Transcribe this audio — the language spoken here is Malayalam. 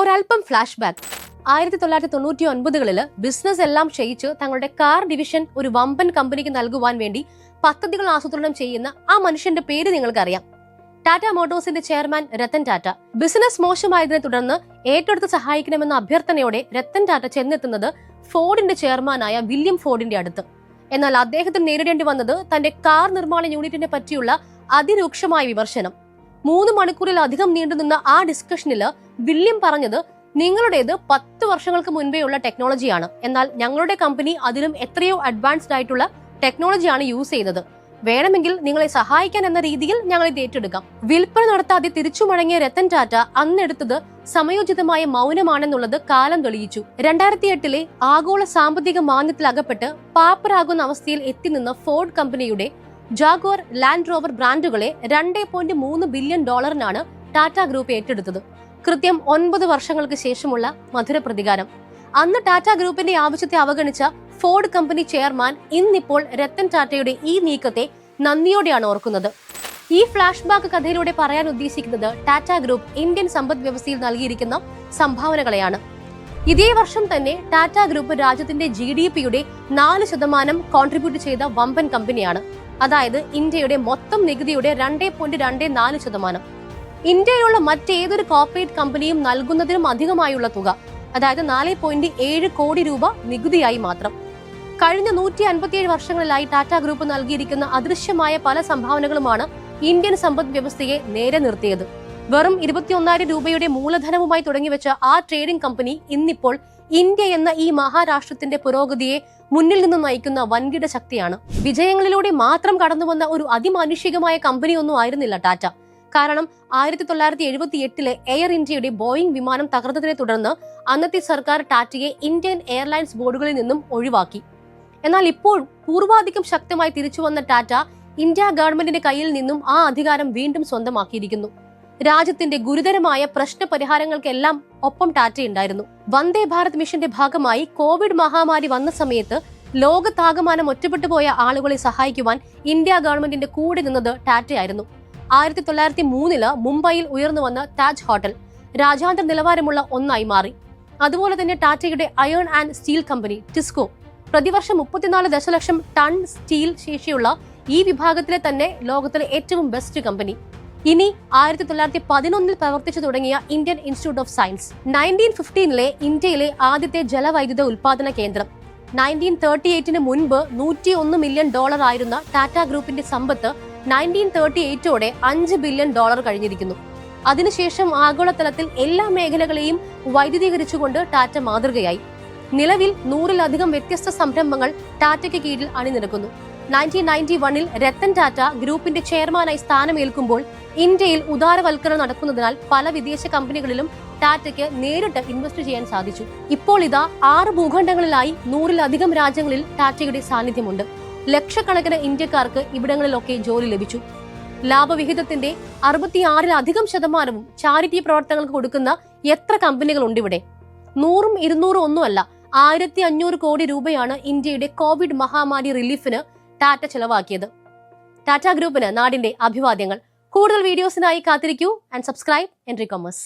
ഒരൽപ്പം ഫ്ലാഷ് ബാക്ക്. 1999-കളിൽ ബിസിനസ് എല്ലാം ക്ഷയിച്ച് തങ്ങളുടെ കാർ ഡിവിഷൻ ഒരു വമ്പൻ കമ്പനിക്ക് നൽകുവാൻ വേണ്ടി പദ്ധതികൾ ആസൂത്രണം ചെയ്യുന്ന ആ മനുഷ്യന്റെ പേര് നിങ്ങൾക്കറിയാം. ടാറ്റ മോട്ടോഴ്സിന്റെ ചെയർമാൻ രത്തൻ ടാറ്റ. ബിസിനസ് മോശമായതിനെ തുടർന്ന് ഏറ്റെടുത്ത് സഹായിക്കണമെന്ന അഭ്യർത്ഥനയോടെ രത്തൻ ടാറ്റ ചെന്നെത്തുന്നത് ഫോർഡിന്റെ ചെയർമാനായ വില്യം ഫോർഡിന്റെ അടുത്ത്. എന്നാൽ അദ്ദേഹത്തിന് നേരിടേണ്ടി വന്നത് തന്റെ കാർ നിർമ്മാണ യൂണിറ്റിനെ പറ്റിയുള്ള അതിരൂക്ഷമായ വിമർശനം. 3 മണിക്കൂറിലധികം നീണ്ടുനിന്ന ആ ഡിസ്കഷനിൽ വില്യം പറഞ്ഞത്, നിങ്ങളുടേത് 10 വർഷങ്ങൾക്ക് മുൻപേ ഉള്ള ടെക്നോളജിയാണ്, എന്നാൽ ഞങ്ങളുടെ കമ്പനി അതിലും എത്രയോ അഡ്വാൻസ്ഡ് ആയിട്ടുള്ള ടെക്നോളജിയാണ് യൂസ് ചെയ്തത്. വേണമെങ്കിൽ നിങ്ങളെ സഹായിക്കാൻ എന്ന രീതിയിൽ ഞങ്ങൾ ഇത് ഏറ്റെടുക്കാം. വിൽപ്പന നടത്താതെ തിരിച്ചു മടങ്ങിയ രത്തൻ ടാറ്റ അന്നെടുത്തത് സമയോചിതമായ മൗനമാണെന്നുള്ളത് കാലം തെളിയിച്ചു. 2008-ലെ ആഗോള സാമ്പത്തിക മാന്ദ്യത്തിൽ അകപ്പെട്ട് പാപ്പരാകുന്ന അവസ്ഥയിൽ എത്തിനിന്ന ഫോർഡ് കമ്പനിയുടെ ജാഗ്വർ, ലാൻഡ് റോവർ ബ്രാൻഡുകളെ $2.3 ബില്യൺ ടാറ്റ ഗ്രൂപ്പ് ഏറ്റെടുത്തത്. കൃത്യം 9 വർഷങ്ങൾക്ക് ശേഷമുള്ള മധുര പ്രതികാരം. അന്ന് ടാറ്റ ഗ്രൂപ്പിന്റെ ആവശ്യത്തെ അവഗണിച്ച ഫോർഡ് കമ്പനി ചെയർമാൻ ഇന്നിപ്പോൾ രത്തൻ ടാറ്റയുടെ ഈ നീക്കത്തെ നന്ദിയോടെയാണ് ഓർക്കുന്നത്. ഈ ഫ്ലാഷ് ബാക്ക് കഥയിലൂടെ പറയാൻ ഉദ്ദേശിക്കുന്നത് ടാറ്റ ഗ്രൂപ്പ് ഇന്ത്യൻ സമ്പദ് വ്യവസ്ഥയിൽ നൽകിയിരിക്കുന്ന സംഭാവനകളെയാണ്. ഇതേ വർഷം തന്നെ ടാറ്റ ഗ്രൂപ്പ് രാജ്യത്തിന്റെ GDP-യുടെ 4% കോൺട്രിബ്യൂട്ട് ചെയ്ത വമ്പൻ കമ്പനിയാണ്. അതായത് ഇന്ത്യയുടെ മൊത്തം നികുതിയുടെ 2.24%. ഇന്ത്യയിലുള്ള മറ്റേതൊരു കോർപ്പറേറ്റ് കമ്പനിയും നൽകുന്നതിനും അധികമായുള്ള തുക, അതായത് 4.7 കോടി രൂപ നികുതിയായി മാത്രം. കഴിഞ്ഞ 157 വർഷങ്ങളിലായി ടാറ്റ ഗ്രൂപ്പ് നൽകിയിരിക്കുന്ന അദൃശ്യമായ പല സംഭാവനകളുമാണ് ഇന്ത്യൻ സമ്പദ് വ്യവസ്ഥയെ നേരെ നിർത്തിയത്. വെറും 21,000 രൂപയുടെ മൂലധനവുമായി തുടങ്ങിവെച്ച ആ ട്രേഡിംഗ് കമ്പനി ഇന്നിപ്പോൾ ഇന്ത്യ എന്ന ഈ മഹാരാഷ്ട്രത്തിന്റെ പുരോഗതിയെ മുന്നിൽ നിന്ന് നയിക്കുന്ന വൻകിട ശക്തിയാണ്. വിജയങ്ങളിലൂടെ മാത്രം കടന്നുവന്ന ഒരു അതിമാനുഷികമായ കമ്പനിയൊന്നും ആയിരുന്നില്ല ടാറ്റ. കാരണം 1978-ലെ എയർ ഇന്ത്യയുടെ ബോയിംഗ് വിമാനം തകർന്നതിനെ തുടർന്ന് അന്നത്തെ സർക്കാർ ടാറ്റയെ ഇന്ത്യൻ എയർലൈൻസ് ബോർഡുകളിൽ നിന്നും ഒഴിവാക്കി. എന്നാൽ ഇപ്പോൾ പൂർവാധികം ശക്തമായി തിരിച്ചുവന്ന ടാറ്റ ഇന്ത്യ ഗവൺമെന്റിന്റെ കയ്യിൽ നിന്നും ആ അധികാരം വീണ്ടും സ്വന്തമാക്കിയിരിക്കുന്നു. രാജ്യത്തിന്റെ ഗുരുതരമായ പ്രശ്ന പരിഹാരങ്ങൾക്കെല്ലാം ഒപ്പം ടാറ്റയുണ്ടായിരുന്നു. വന്ദേ ഭാരത് മിഷന്റെ ഭാഗമായി കോവിഡ് മഹാമാരി വന്ന സമയത്ത് ലോകത്താകമാനം ഒറ്റപ്പെട്ടു പോയ ആളുകളെ സഹായിക്കുവാൻ ഇന്ത്യ ഗവൺമെന്റിന്റെ കൂടെ നിന്നത് ടാറ്റയായിരുന്നു. 1903-ല് മുംബൈയിൽ ഉയർന്നു വന്ന താജ് ഹോട്ടൽ രാജ്യാന്തര നിലവാരമുള്ള ഒന്നായി മാറി. അതുപോലെ തന്നെ ടാറ്റയുടെ iron and steel company TISCO പ്രതിവർഷം 34 ദശലക്ഷം ടൺ സ്റ്റീൽ ശേഷിയുള്ള ഈ വിഭാഗത്തിലെ തന്നെ ലോകത്തിലെ ഏറ്റവും ബെസ്റ്റ് കമ്പനി. ഇനി 1911-ൽ പ്രവർത്തിച്ചു തുടങ്ങിയ ഇന്ത്യൻ ഇൻസ്റ്റിറ്റ്യൂട്ട് ഓഫ് സയൻസ്, 1915-ലെ ഇന്ത്യയിലെ ആദ്യത്തെ ജലവൈദ്യുത ഉൽപാദന കേന്ദ്രം. 1938-ന് മുൻപ് $101 മില്യൺ ആയിരുന്ന ടാറ്റ ഗ്രൂപ്പിന്റെ സമ്പത്ത് 1938-ഓടെ $5 ബില്യൺ കഴിഞ്ഞിരിക്കുന്നു. അതിനുശേഷം ആഗോളതലത്തിൽ എല്ലാ മേഖലകളെയും വൈദ്യുതീകരിച്ചുകൊണ്ട് ടാറ്റ മാതൃകയായി. നിലവിൽ 100-ലധികം വ്യത്യസ്ത സംരംഭങ്ങൾ ടാറ്റയ്ക്ക് കീഴിൽ അണിനിരക്കുന്നു. 1991-ൽ രത്തൻ ടാറ്റ ഗ്രൂപ്പിന്റെ ചെയർമാനായി സ്ഥാനമേൽക്കുമ്പോൾ ഇന്ത്യയിൽ ഉദാരവൽക്കരണം നടക്കുന്നതിനാൽ പല വിദേശ കമ്പനികളിലും ടാറ്റയ്ക്ക് നേരിട്ട് ഇൻവെസ്റ്റ് ചെയ്യാൻ സാധിച്ചു. ഇപ്പോൾ ഇതാ 6 ഭൂഖണ്ഡങ്ങളിലായി 100-ലധികം രാജ്യങ്ങളിൽ ടാറ്റയുടെ സാന്നിധ്യമുണ്ട്. ലക്ഷക്കണക്കിന് ഇന്ത്യക്കാർക്ക് ഇവിടങ്ങളിലൊക്കെ ജോലി ലഭിച്ചു. ലാഭവിഹിതത്തിന്റെ 66% ചാരിറ്റി പ്രവർത്തനങ്ങൾക്ക് കൊടുക്കുന്ന എത്ര കമ്പനികളുണ്ട് ഇവിടെ? 100ഉം 200ഉം ഒന്നുമല്ല, 1500 കോടി രൂപയാണ് ഇന്ത്യയുടെ കോവിഡ് മഹാമാരി റിലീഫിന് ടാറ്റ ചെലവാക്കിയത്. ടാറ്റ ഗ്രൂപ്പിന് നാടിന്റെ അഭിവാദ്യങ്ങൾ. കൂടുതൽ വീഡിയോസിനായി കാത്തിരിക്കൂ ആൻഡ് സബ്സ്ക്രൈബ് എൻട്രി കൊമേഴ്സ്.